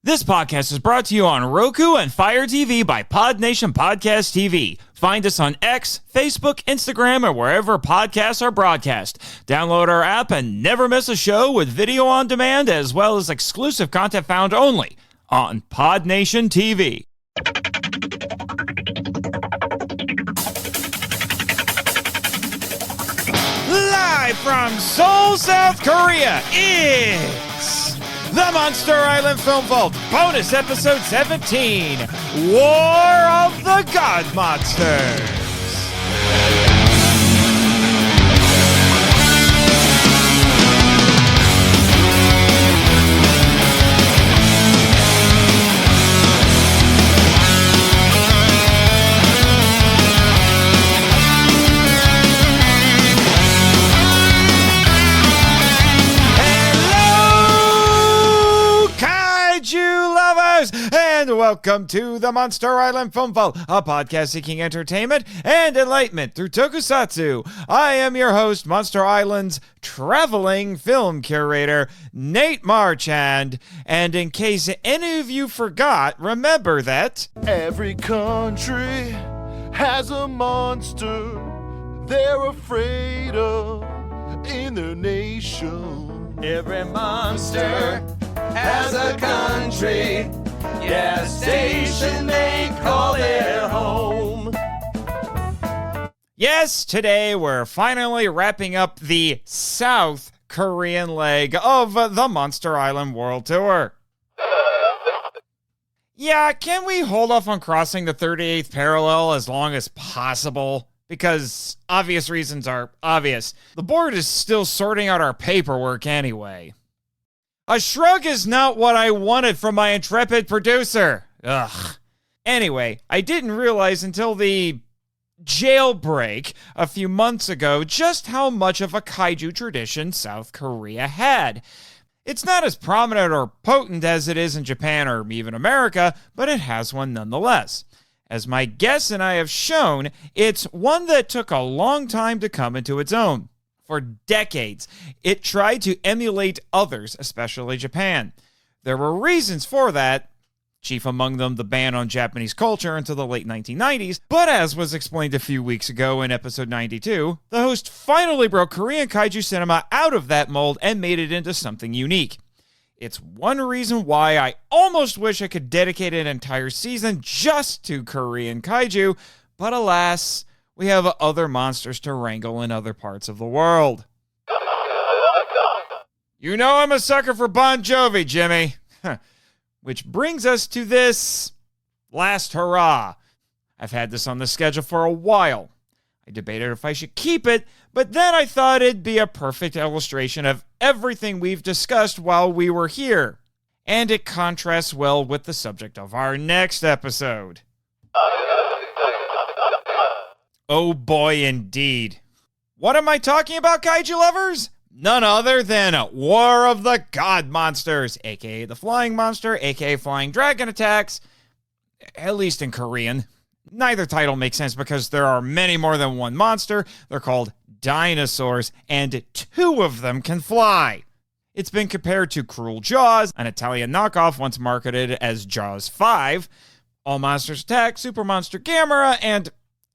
This podcast is brought to you on Roku and Fire TV by PodNation Podcast TV. Find us on X, Facebook, Instagram, or wherever podcasts are broadcast. Download our app and never miss a show with video on demand, as well as exclusive content found only on PodNation TV. Live from Seoul, South Korea, it's the Monster Island Film Vault, bonus episode 17, War of the God Monsters. Kaiju Lovers, and welcome to the Monster Island Film Vault, a podcast seeking entertainment and enlightenment through tokusatsu. I am your host, Monster Island's traveling film curator, Nate Marchand, and in case any of you forgot, remember that every country has a monster they're afraid of in their nation. Every monster has a country, yeah, a station they call their home. Yes, today we're finally wrapping up the South Korean leg of the Monster Island World Tour. Yeah, can we hold off on crossing the 38th parallel as long as possible? Because obvious reasons are obvious. The board is still sorting out our paperwork anyway. A shrug is not what I wanted from my intrepid producer. Ugh. Anyway, I didn't realize until the jailbreak a few months ago just how much of a kaiju tradition South Korea had. It's not as prominent or potent as it is in Japan or even America, but it has one nonetheless. As my guests and I have shown, it's one that took a long time to come into its own. For decades, it tried to emulate others, especially Japan. There were reasons for that, chief among them the ban on Japanese culture until the late 1990s, but as was explained a few weeks ago in episode 92, the host finally broke Korean kaiju cinema out of that mold and made it into something unique. It's one reason why I almost wish I could dedicate an entire season just to Korean kaiju, but alas, we have other monsters to wrangle in other parts of the world. You know I'm a sucker for Bon Jovi, Jimmy. Which brings us to this last hurrah. I've had this on the schedule for a while. I debated if I should keep it, but then I thought it'd be a perfect illustration of everything we've discussed while we were here. And it contrasts well with the subject of our next episode. Oh boy, indeed. What am I talking about, Kaiju Lovers? None other than War of the God Monsters, aka the Flying Monster, aka Flying Dragon Attacks, at least in Korean. Neither title makes sense because there are many more than one monster. They're called dinosaurs, and two of them can fly. It's been compared to Cruel Jaws, an Italian knockoff once marketed as Jaws 5, All Monsters Attack, Super Monster Gamera, and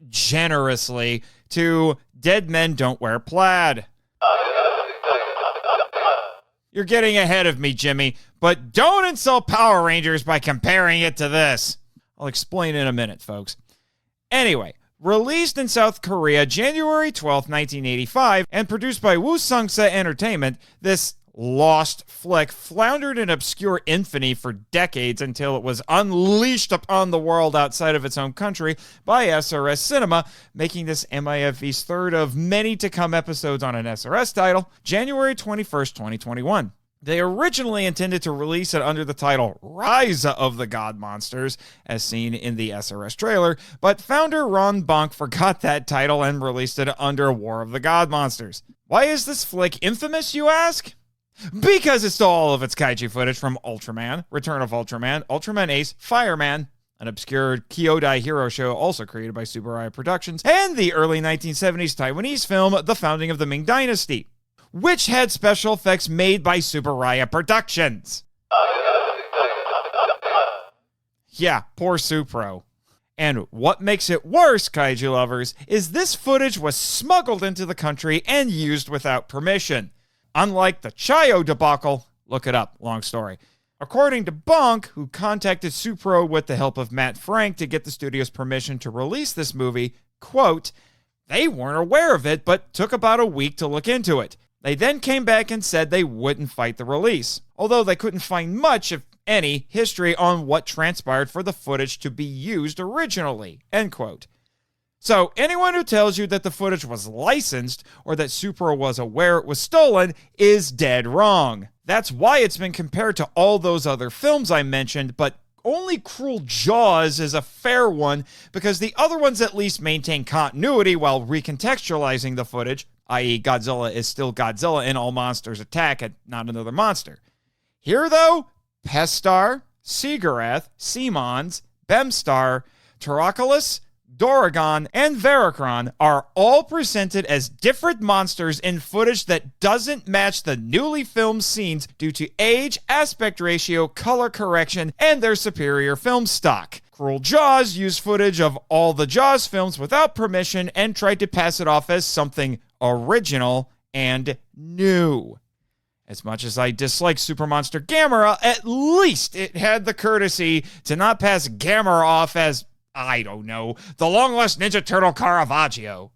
generously to Dead Men Don't Wear Plaid. You're getting ahead of me, Jimmy, but don't insult Power Rangers by comparing it to this. I'll explain in a minute, folks. Anyway, released in South Korea January 12, 1985, and produced by Woo Sung-sa Entertainment, this lost flick floundered in obscure infamy for decades until it was unleashed upon the world outside of its own country by SRS Cinema, making this MIFV's third of many to come episodes on an SRS title, January 21st, 2021. They originally intended to release it under the title Rise of the God Monsters, as seen in the SRS trailer, but founder Ron Bonk forgot that title and released it under War of the God Monsters. Why is this flick infamous, you ask? Because it stole all of its kaiju footage from Ultraman, Return of Ultraman, Ultraman Ace, Fireman, an obscure Kyodai hero show also created by Tsuburaya Productions, and the early 1970s Taiwanese film The Founding of the Ming Dynasty, which had special effects made by Tsuburaya Productions. Yeah, poor Supro. And what makes it worse, Kaiju Lovers, is this footage was smuggled into the country and used without permission. Unlike the Chayo debacle, look it up, long story. According to Bonk, who contacted Supro with the help of Matt Frank to get the studio's permission to release this movie, quote, they weren't aware of it, but took about a week to look into it. They then came back and said they wouldn't fight the release, although they couldn't find much, if any, history on what transpired for the footage to be used originally, end quote. So anyone who tells you that the footage was licensed or that Supro was aware it was stolen is dead wrong. That's why it's been compared to all those other films I mentioned, but only Cruel Jaws is a fair one because the other ones at least maintain continuity while recontextualizing the footage, i.e. Godzilla is still Godzilla and all monsters attack and not another monster. Here, though, Pestar, Sigarath, Simons, Bemstar, Tarakalus, Doragon, and Veracron are all presented as different monsters in footage that doesn't match the newly filmed scenes due to age, aspect ratio, color correction, and their superior film stock. Cruel Jaws used footage of all the Jaws films without permission and tried to pass it off as something original and new. As much as I dislike Super Monster Gamera, at least it had the courtesy to not pass Gamera off as, I don't know, the long-lost Ninja Turtle Caravaggio.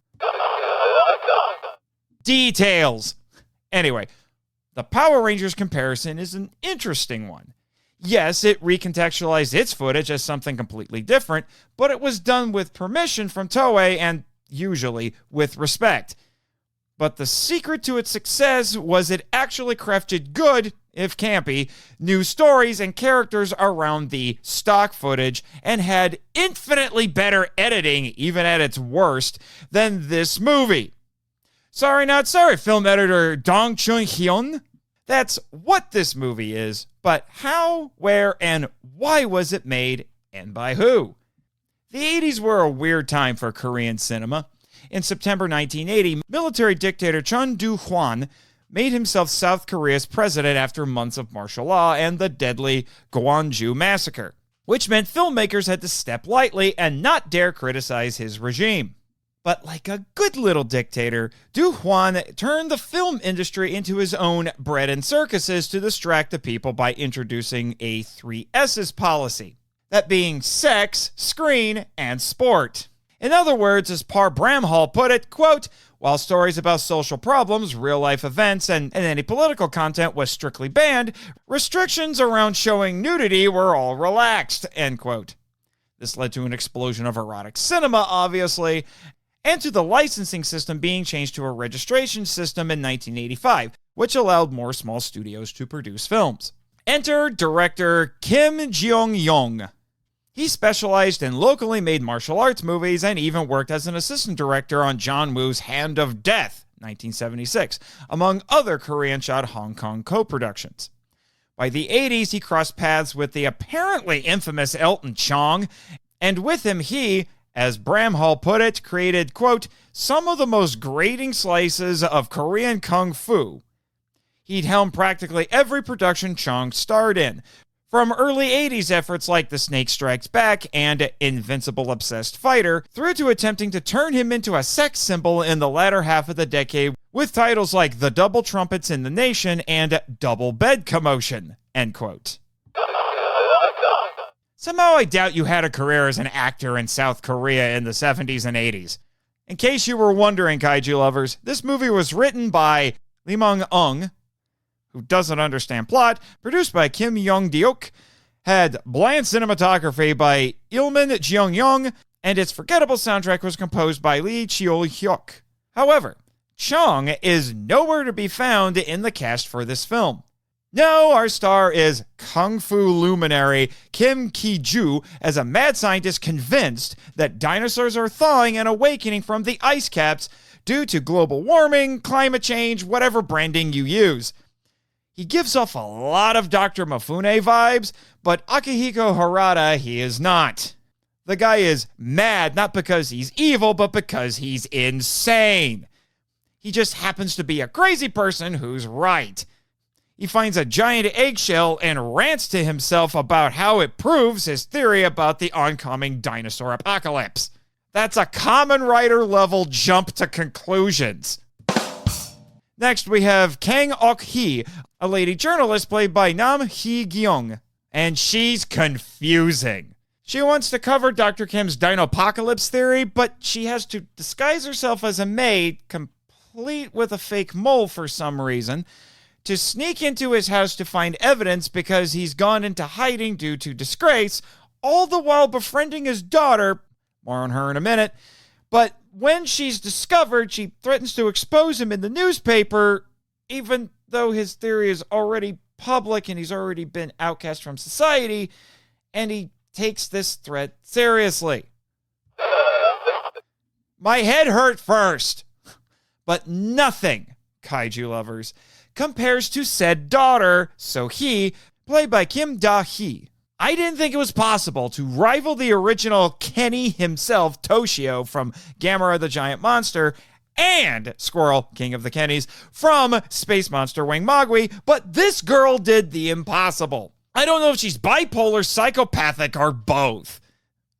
Details. Anyway, the Power Rangers comparison is an interesting one. Yes, it recontextualized its footage as something completely different, but it was done with permission from Toei and, usually, with respect. But the secret to its success was it actually crafted good, if campy, new stories and characters around the stock footage and had infinitely better editing, even at its worst, than this movie. Sorry, not sorry, film editor Dong Chun-hyun. That's what this movie is, but how, where, and why was it made, and by who? The 80s were a weird time for Korean cinema. In September 1980, military dictator Chun Doo-hwan made himself South Korea's president after months of martial law and the deadly Gwangju massacre, which meant filmmakers had to step lightly and not dare criticize his regime. But like a good little dictator, Doo-hwan turned the film industry into his own bread and circuses to distract the people by introducing a 3S's policy, that being sex, screen, and sport. In other words, as Par Bramhall put it, quote, while stories about social problems, real-life events, and any political content was strictly banned, restrictions around showing nudity were all relaxed, end quote. This led to an explosion of erotic cinema, obviously, and to the licensing system being changed to a registration system in 1985, which allowed more small studios to produce films. Enter director Kim Jeong-yong. He specialized in locally made martial arts movies and even worked as an assistant director on John Woo's Hand of Death, 1976, among other Korean-shot Hong Kong co-productions. By the 80s, he crossed paths with the apparently infamous Elton Chong, and with him he, as Bramhall put it, created, quote, some of the most grating slices of Korean kung fu. He'd helmed practically every production Chong starred in, from early 80s efforts like The Snake Strikes Back and Invincible Obsessed Fighter, through to attempting to turn him into a sex symbol in the latter half of the decade with titles like The Double Trumpets in the Nation and Double Bed Commotion, end quote. Somehow I doubt you had a career as an actor in South Korea in the 70s and 80s. In case you were wondering, Kaiju Lovers, this movie was written by Lee Mong-eung, who doesn't understand plot, produced by Kim Yong-deok, had bland cinematography by Ilman Jeong-yong, and its forgettable soundtrack was composed by Lee Cheol-hyuk. However, Chong is nowhere to be found in the cast for this film. No, our star is Kung Fu luminary Kim Ki-ju as a mad scientist convinced that dinosaurs are thawing and awakening from the ice caps due to global warming, climate change, whatever branding you use. He gives off a lot of Dr. Mifune vibes, but Akihiko Harada he is not. The guy is mad not because he's evil, but because he's insane. He just happens to be a crazy person who's right. He finds a giant eggshell and rants to himself about how it proves his theory about the oncoming dinosaur apocalypse. That's a Kamen Rider level jump to conclusions. Next, we have Kang Ok-hee, a lady journalist played by Nam Hee-gyung. And she's confusing. She wants to cover Dr. Kim's Dinopocalypse theory, but she has to disguise herself as a maid, complete with a fake mole for some reason, to sneak into his house to find evidence because he's gone into hiding due to disgrace, all the while befriending his daughter. More on her in a minute. But when she's discovered, she threatens to expose him in the newspaper, even though his theory is already public and he's already been outcast from society, and he takes this threat seriously. My head hurt first, but nothing, Kaiju Lovers, compares to said daughter, So-hee, played by Kim Da-hee. I didn't think it was possible to rival the original Kenny himself, Toshio, from Gamera the Giant Monster, and Squirrel, King of the Kennys, from Space Monster Wing Mogwai, but this girl did the impossible. I don't know if she's bipolar, psychopathic, or both.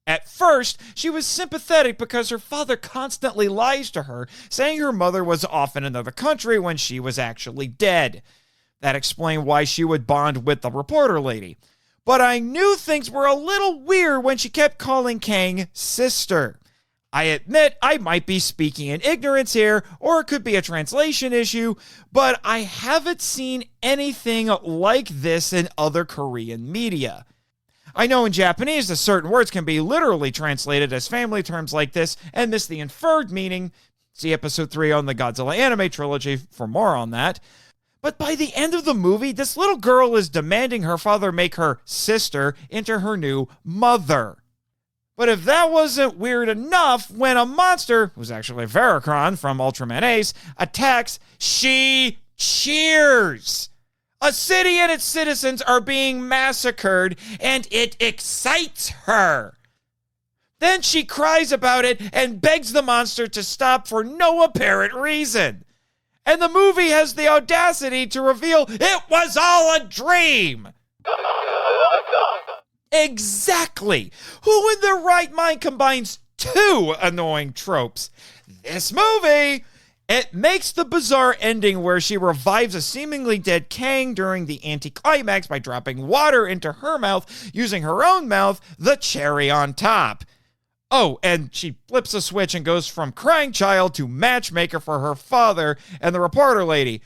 At first, she was sympathetic because her father constantly lies to her, saying her mother was off in another country when she was actually dead. That explained why she would bond with the reporter lady. But I knew things were a little weird when she kept calling Kang sister. I admit I might be speaking in ignorance here, or it could be a translation issue, but I haven't seen anything like this in other Korean media. I know in Japanese that certain words can be literally translated as family terms like this and miss the inferred meaning. See episode 3 on the Godzilla anime trilogy for more on that. But by the end of the movie, this little girl is demanding her father make her sister into her new mother. But if that wasn't weird enough, when a monster, who's actually Veracron from Ultraman Ace, attacks, she cheers. A city and its citizens are being massacred, and it excites her. Then she cries about it and begs the monster to stop for no apparent reason. And the movie has the audacity to reveal it was all a dream. Exactly. Who in their right mind combines two annoying tropes? This movie. It makes the bizarre ending where she revives a seemingly dead Kang during the anticlimax by dropping water into her mouth using her own mouth, the cherry on top. Oh, and she flips a switch and goes from crying child to matchmaker for her father and the reporter lady,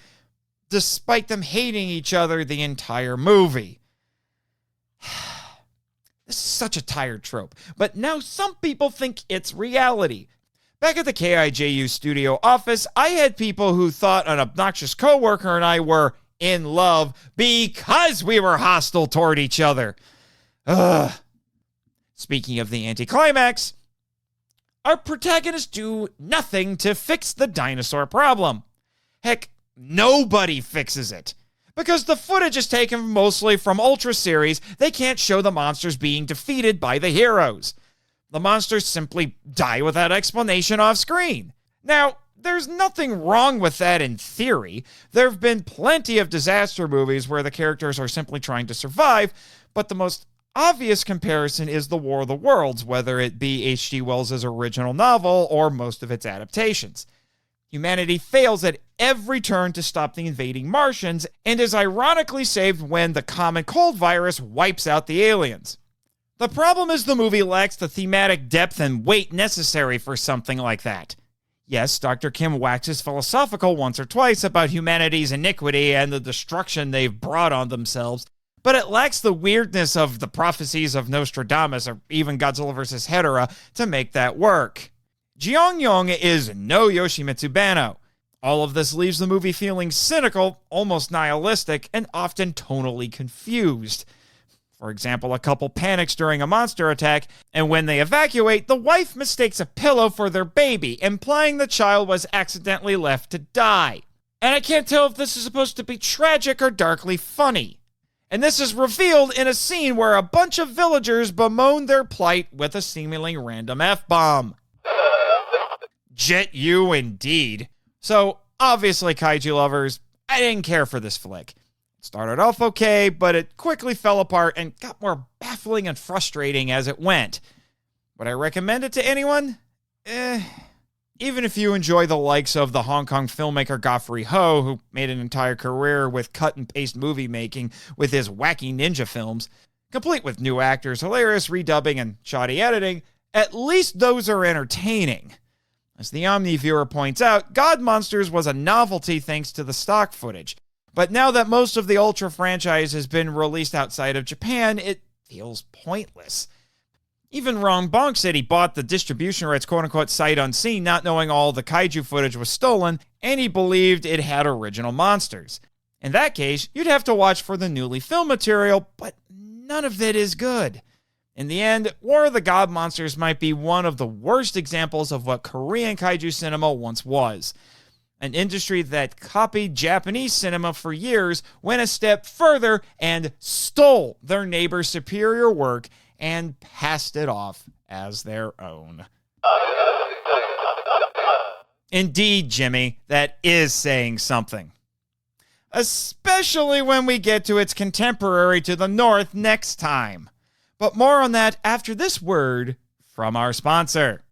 despite them hating each other the entire movie. This is such a tired trope, but now some people think it's reality. Back at the KIJU studio office, I had people who thought an obnoxious coworker and I were in love because we were hostile toward each other. Ugh. Speaking of the anticlimax, our protagonists do nothing to fix the dinosaur problem. Heck, nobody fixes it. Because the footage is taken mostly from Ultra series, they can't show the monsters being defeated by the heroes. The monsters simply die without explanation off screen. Now, there's nothing wrong with that in theory. There have been plenty of disaster movies where the characters are simply trying to survive, but the most obvious comparison is The War of the Worlds, whether it be H.G. Wells' original novel or most of its adaptations. Humanity fails at every turn to stop the invading Martians and is ironically saved when the common cold virus wipes out the aliens. The problem is the movie lacks the thematic depth and weight necessary for something like that. Yes, Dr. Kim waxes philosophical once or twice about humanity's iniquity and the destruction they've brought on themselves, but it lacks the weirdness of the prophecies of Nostradamus or even Godzilla vs. Hedorah to make that work. Jeong-yong is no Yoshimitsu Banno. All of this leaves the movie feeling cynical, almost nihilistic, and often tonally confused. For example, a couple panics during a monster attack, and when they evacuate, the wife mistakes a pillow for their baby, implying the child was accidentally left to die. And I can't tell if this is supposed to be tragic or darkly funny. And this is revealed in a scene where a bunch of villagers bemoan their plight with a seemingly random F-bomb. Jet you indeed. So, obviously, Kaiju Lovers, I didn't care for this flick. Started off okay, but it quickly fell apart and got more baffling and frustrating as it went. Would I recommend it to anyone? Even if you enjoy the likes of the Hong Kong filmmaker Godfrey Ho, who made an entire career with cut-and-paste movie making with his wacky ninja films, complete with new actors, hilarious redubbing, and shoddy editing, at least those are entertaining. As the Omni viewer points out, God Monsters was a novelty thanks to the stock footage. But now that most of the Ultra franchise has been released outside of Japan, it feels pointless. Even Ron Bonk said he bought the distribution rights quote-unquote sight unseen, not knowing all the kaiju footage was stolen, and he believed it had original monsters. In that case, you'd have to watch for the newly filmed material, but none of it is good. In the end, War of the God Monsters might be one of the worst examples of what Korean kaiju cinema once was. An industry that copied Japanese cinema for years went a step further and stole their neighbor's superior work and passed it off as their own. Indeed, Jimmy, that is saying something. Especially when we get to its contemporary to the north next time. But more on that after this word from our sponsor.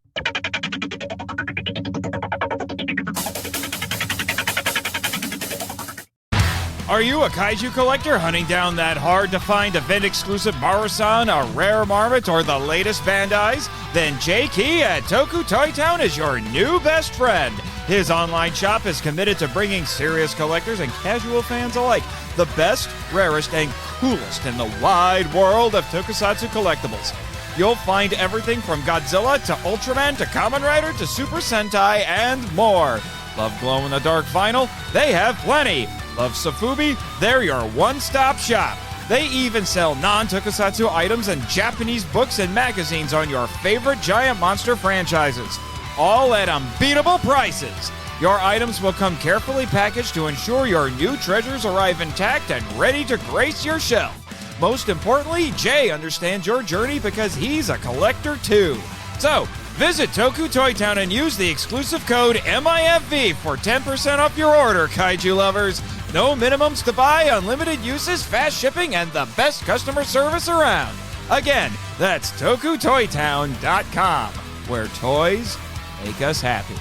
Are you a kaiju collector hunting down that hard-to-find event-exclusive Marchand, a rare marmot, or the latest Bandai's? Then Jay Key at Toku Toy Town is your new best friend. His online shop is committed to bringing serious collectors and casual fans alike the best, rarest, and coolest in the wide world of tokusatsu collectibles. You'll find everything from Godzilla to Ultraman to Kamen Rider to Super Sentai and more. Love glow-in-the-dark vinyl? They have plenty. Love Sofubi? They're your one-stop shop. They even sell non-tokusatsu items and Japanese books and magazines on your favorite giant monster franchises. All at unbeatable prices. Your items will come carefully packaged to ensure your new treasures arrive intact and ready to grace your shelf. Most importantly, Jay understands your journey because he's a collector too. So, visit Toku Toy Town and use the exclusive code MIFV for 10% off your order, Kaiju Lovers. No minimums to buy, unlimited uses, fast shipping, and the best customer service around. Again, that's TokuToyTown.com, where toys make us happy.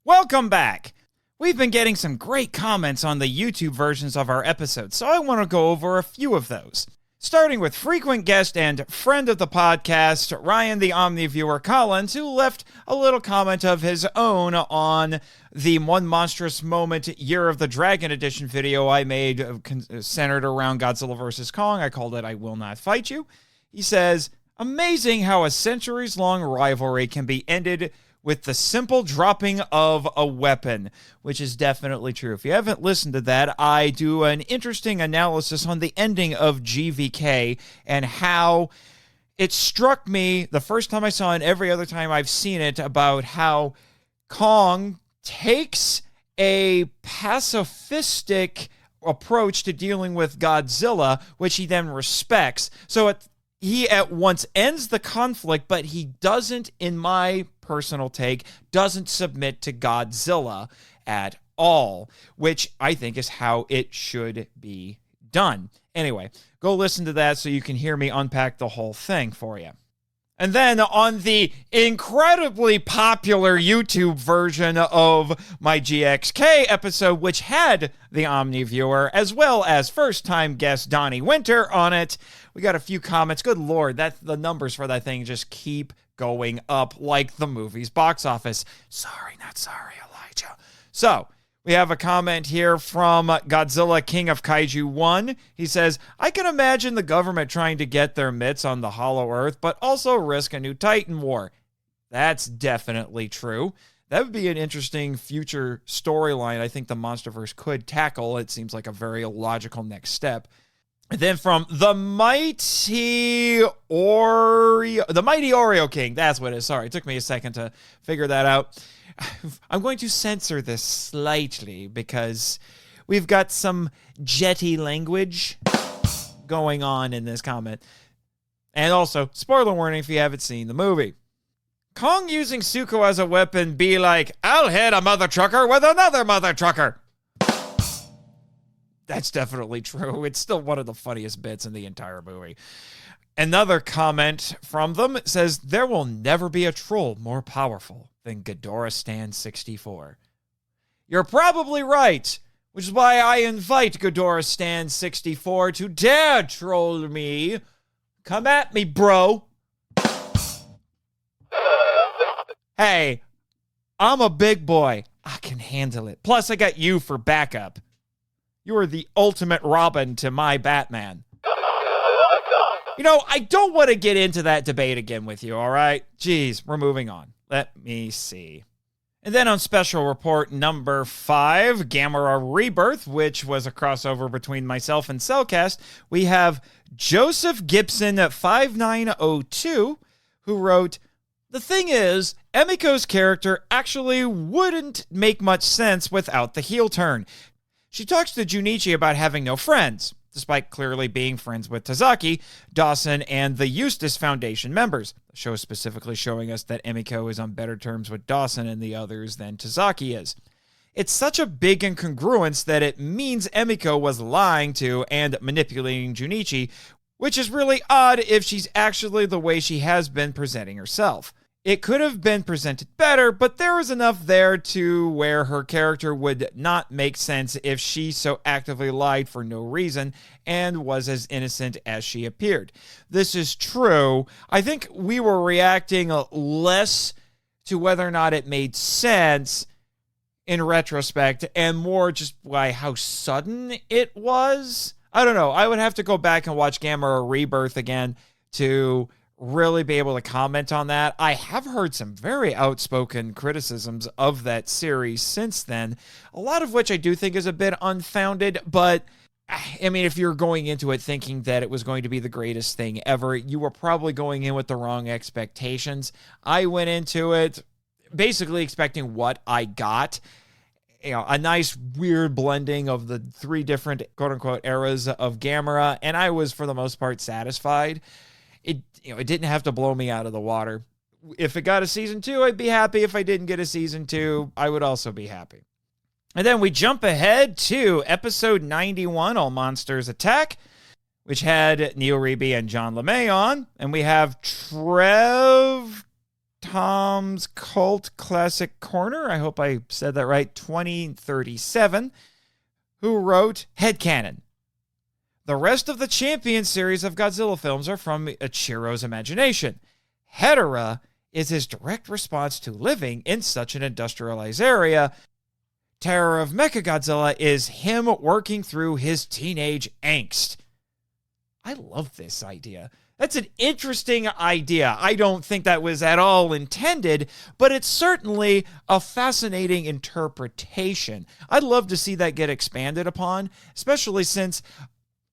Welcome back. We've been getting some great comments on the YouTube versions of our episodes, so I want to go over a few of those. Starting with frequent guest and friend of the podcast, Ryan the Omniviewer Collins, who left a little comment of his own on the One Monstrous Moment Year of the Dragon Edition video I made centered around Godzilla vs. Kong. I called it I Will Not Fight You. He says, amazing how a centuries-long rivalry can be ended with the simple dropping of a weapon, which is definitely true. If you haven't listened to that, I do an interesting analysis on the ending of GVK and how it struck me the first time I saw it and every other time I've seen it about how Kong takes a pacifistic approach to dealing with Godzilla, which he then respects. So he at once ends the conflict, but he doesn't, in my personal take, doesn't submit to Godzilla at all, which I think is how it should be done. Anyway, go listen to that so you can hear me unpack the whole thing for you. And then on the incredibly popular YouTube version of my GXK episode, which had the Omniviewer, as well as first-time guest Donnie Winter on it, we got a few comments. Good Lord, the numbers for that thing just keep going up like the movie's box office. Sorry, not sorry, Elijah. So, we have a comment here from Godzilla King of Kaiju 1. He says, I can imagine the government trying to get their mitts on the Hollow Earth, but also risk a new Titan War. That's definitely true. That would be an interesting future storyline I think the Monsterverse could tackle. It seems like a very logical next step. And then from the Mighty Oreo King. That's what it is. Sorry, it took me a second to figure that out. I'm going to censor this slightly because we've got some jetty language going on in this comment. And also, spoiler warning if you haven't seen the movie. Kong using Suko as a weapon be like, I'll hit a mother trucker with another mother trucker. That's definitely true. It's still one of the funniest bits in the entire movie. Another comment from them says, there will never be a troll more powerful than Ghidorah Stan 64. You're probably right, which is why I invite Ghidorah Stan 64 to dare troll me. Come at me, bro. Hey, I'm a big boy. I can handle it. Plus, I got you for backup. You are the ultimate Robin to my Batman. You know, I don't want to get into that debate again with you, all right? Jeez, we're moving on. Let me see. And then on special report number 5, Gamera Rebirth, which was a crossover between myself and Cellcast, we have Joseph Gibson at 5902, who wrote, the thing is, Emiko's character actually wouldn't make much sense without the heel turn. She talks to Junichi about having no friends, despite clearly being friends with Tazaki, Dawson, and the Eustace Foundation members. The show is specifically showing us that Emiko is on better terms with Dawson and the others than Tazaki is. It's such a big incongruence that it means Emiko was lying to and manipulating Junichi, which is really odd if she's actually the way she has been presenting herself. It could have been presented better, but there was enough there to where her character would not make sense if she so actively lied for no reason and was as innocent as she appeared. This is true. I think we were reacting less to whether or not it made sense in retrospect and more just by how sudden it was. I don't know. I would have to go back and watch Gamera Rebirth again to really be able to comment on that. I have heard some very outspoken criticisms of that series since then, a lot of which I do think is a bit unfounded, but I mean, if you're going into it thinking that it was going to be the greatest thing ever, you were probably going in with the wrong expectations. I went into it basically expecting what I got. You know, a nice weird blending of the 3 different quote-unquote eras of Gamera, and I was for the most part satisfied. It didn't have to blow me out of the water. If it got a season 2, I'd be happy. If I didn't get a season 2, I would also be happy. And then we jump ahead to episode 91, All Monsters Attack, which had Neil Reeby and John LeMay on. And we have Trev Tom's Cult Classic Corner, I hope I said that right, 2037, who wrote Headcanon. The rest of the Champion series of Godzilla films are from Ichiro's imagination. Hedorah is his direct response to living in such an industrialized area. Terror of Mechagodzilla is him working through his teenage angst. I love this idea. That's an interesting idea. I don't think that was at all intended, but it's certainly a fascinating interpretation. I'd love to see that get expanded upon, especially since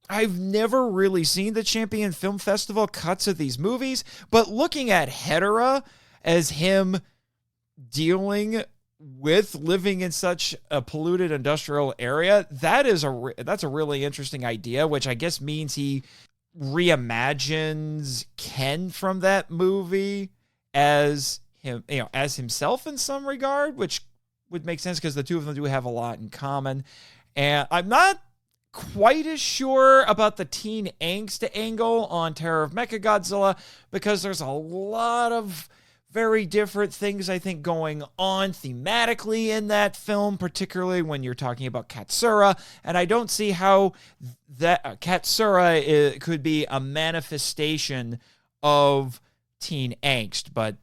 I've never really seen the Champion Film Festival cuts of these movies, but looking at Hedorah as him dealing with living in such a polluted industrial area, that's a really interesting idea, which I guess means he reimagines Ken from that movie as him, as himself in some regard, which would make sense because the two of them do have a lot in common. And I'm not quite as sure about the teen angst angle on Terror of Mechagodzilla because there's a lot of very different things, I think, going on thematically in that film, particularly when you're talking about Katsura, and I don't see how that Katsura could be a manifestation of teen angst, but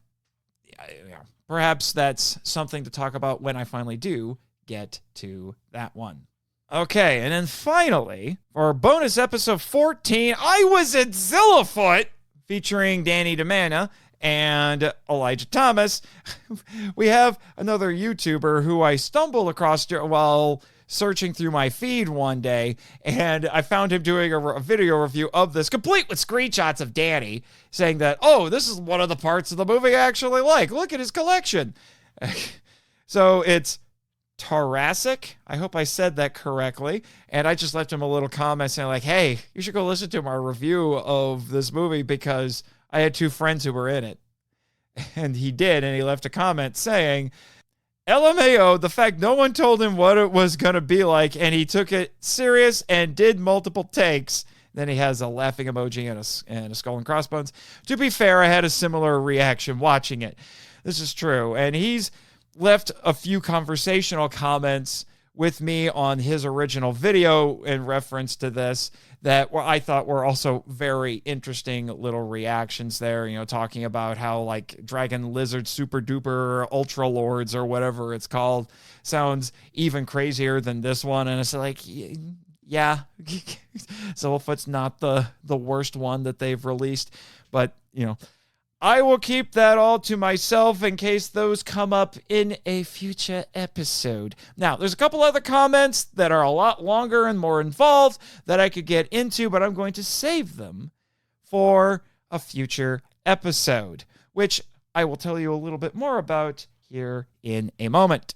perhaps that's something to talk about when I finally do get to that one. Okay, and then finally, for bonus episode 14, I Was in Zillafoot, featuring Danny DeManna and Elijah Thomas. We have another YouTuber who I stumbled across while searching through my feed one day, and I found him doing a video review of this, complete with screenshots of Danny, saying that, oh, this is one of the parts of the movie I actually like. Look at his collection. So it's Tarasic. I hope I said that correctly. And I just left him a little comment saying like, hey, you should go listen to my review of this movie because I had 2 friends who were in it. And he did, and he left a comment saying, LMAO, the fact no one told him what it was going to be like, and he took it serious and did multiple takes. Then he has a laughing emoji and a skull and crossbones. To be fair, I had a similar reaction watching it. This is true. And he's left a few conversational comments with me on his original video in reference to this that I thought were also very interesting little reactions there, you know, talking about how like Dragon Lizard Super Duper Ultra Lords or whatever it's called sounds even crazier than this one. And it's like, yeah, Zillafoot's not the worst one that they've released, but, you know, I will keep that all to myself in case those come up in a future episode. Now, there's a couple other comments that are a lot longer and more involved that I could get into, but I'm going to save them for a future episode, which I will tell you a little bit more about here in a moment.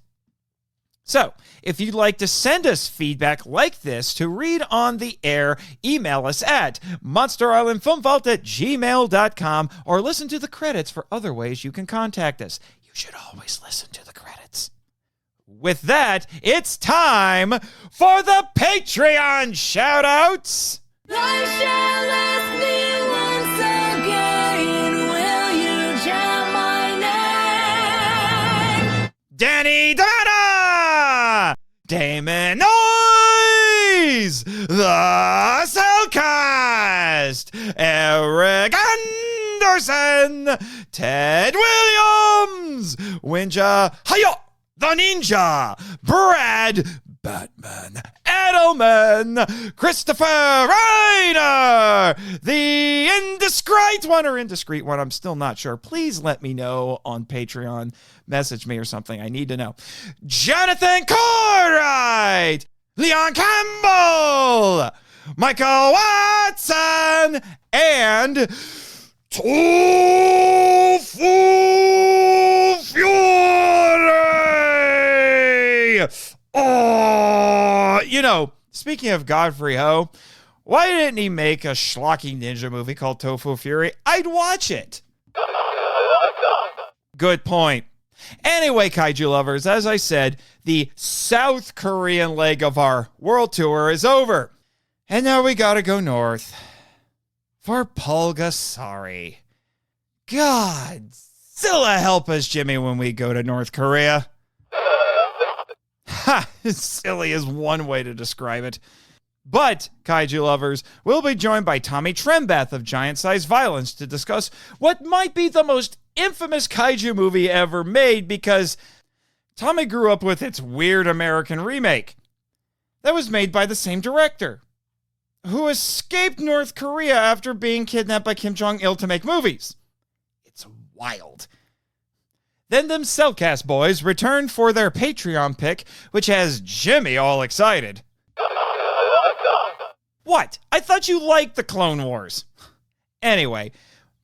So, if you'd like to send us feedback like this to read on the air, email us at monsterislandfilmvault@gmail.com or listen to the credits for other ways you can contact us. You should always listen to the credits. With that, it's time for the Patreon shoutouts. Thou shalt ask me once again, will you chant my name? Danny Dada! Damon Noyes! The Cellcast! Eric Anderson! Ted Williams! Winja Hayo! The Ninja! Brad Batman Edelman! Christopher Riner! The indiscreet one, I'm still not sure. Please let me know on Patreon. Message me or something. I need to know. Jonathan Corright! Leon Campbell! Michael Watson! And Tofu Fury! Oh, you know, speaking of Godfrey Ho, why didn't he make a schlocky ninja movie called Tofu Fury? I'd watch it. Good point. Anyway, Kaiju Lovers, as I said, the South Korean leg of our world tour is over. And now we gotta go north. For Pulgasari. God, Zilla help us, Jimmy, when we go to North Korea. Ha! Silly is one way to describe it. But, Kaiju Lovers, we'll be joined by Tommy Trembeth of Giant Size Violence to discuss what might be the most infamous kaiju movie ever made, because Tommy grew up with its weird American remake that was made by the same director, who escaped North Korea after being kidnapped by Kim Jong-il to make movies. It's wild. Then them Cellcast boys returned for their Patreon pick, which has Jimmy all excited. What? I thought you liked the Clone Wars. Anyway,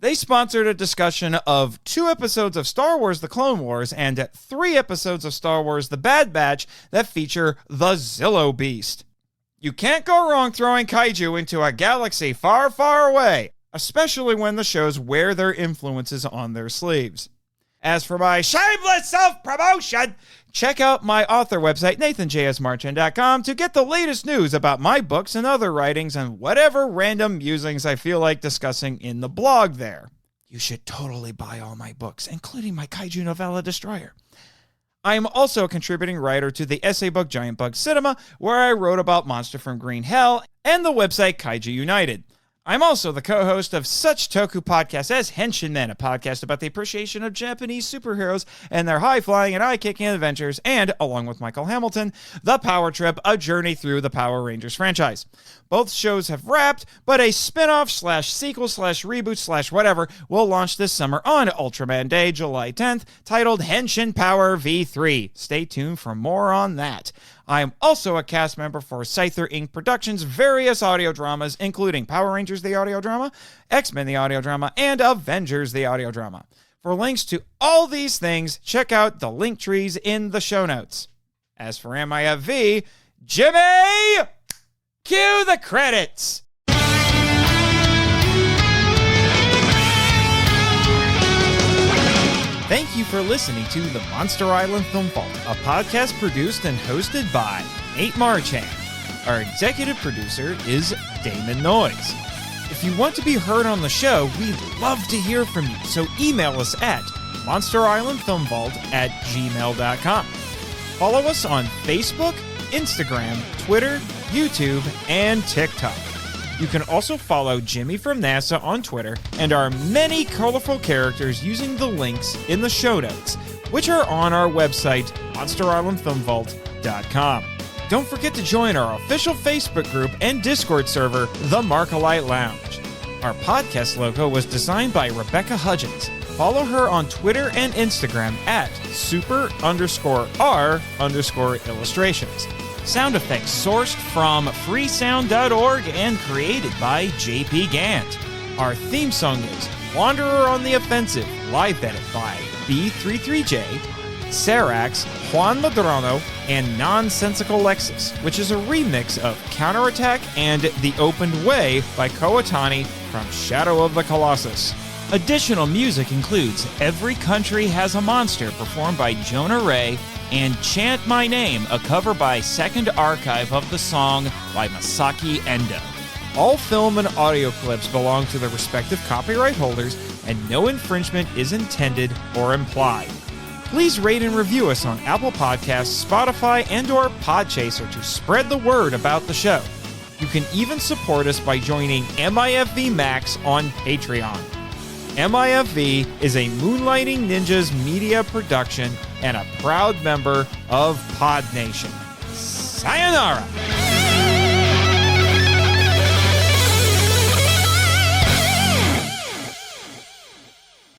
they sponsored a discussion of 2 episodes of Star Wars The Clone Wars and 3 episodes of Star Wars The Bad Batch that feature the Zillo Beast. You can't go wrong throwing kaiju into a galaxy far, far away, especially when the shows wear their influences on their sleeves. As for my shameless self-promotion, check out my author website, nathanjsmarchand.com, to get the latest news about my books and other writings and whatever random musings I feel like discussing in the blog there. You should totally buy all my books, including my Kaiju Novella Destroyer. I am also a contributing writer to the essay book Giant Bug Cinema, where I wrote about Monster from Green Hell, and the website Kaiju United. I'm also the co-host of such toku podcasts as Henshin Man, a podcast about the appreciation of Japanese superheroes and their high-flying and eye-kicking adventures, and, along with Michael Hamilton, The Power Trip, a journey through the Power Rangers franchise. Both shows have wrapped, but a spin-off / sequel / reboot / whatever will launch this summer on Ultraman Day, July 10th, titled Henshin Power V3. Stay tuned for more on that. I am also a cast member for Scyther Inc. Productions' various audio dramas, including Power Rangers the audio drama, X-Men the audio drama, and Avengers the audio drama. For links to all these things, check out the link trees in the show notes. As for MIFV, Jimmy, cue the credits. Thank you for listening to the Monster Island Film Vault, a podcast produced and hosted by Nate Marchand. Our executive producer is Damon Noyes. If you want to be heard on the show, we'd love to hear from you, so email us at monsterislandfilmvault@gmail.com. Follow us on Facebook, Instagram, Twitter, YouTube, and TikTok. You can also follow Jimmy from NASA on Twitter and our many colorful characters using the links in the show notes, which are on our website, monsterislandfilmvault.com. Don't forget to join our official Facebook group and Discord server, The Markalite Lounge. Our podcast logo was designed by Rebecca Hudgens. Follow her on Twitter and Instagram at super_r_illustrations. Sound effects sourced from freesound.org and created by JP Gant. Our theme song is Wanderer on the Offensive, live edit by B33J, Serax, Juan Madrano, and Nonsensical Lexus, which is a remix of Counterattack and The Opened Way by Kowatani from Shadow of the Colossus. Additional music includes Every Country Has a Monster, performed by Jonah Ray, and Chant My Name, a cover by Second Archive of the song by Masaki Endo. All film and audio clips belong to their respective copyright holders, and no infringement is intended or implied. Please rate and review us on Apple Podcasts, Spotify, and/or Podchaser to spread the word about the show. You can even support us by joining MIFV Max on Patreon. MIFV is a Moonlighting Ninjas media production and a proud member of Pod Nation. Sayonara!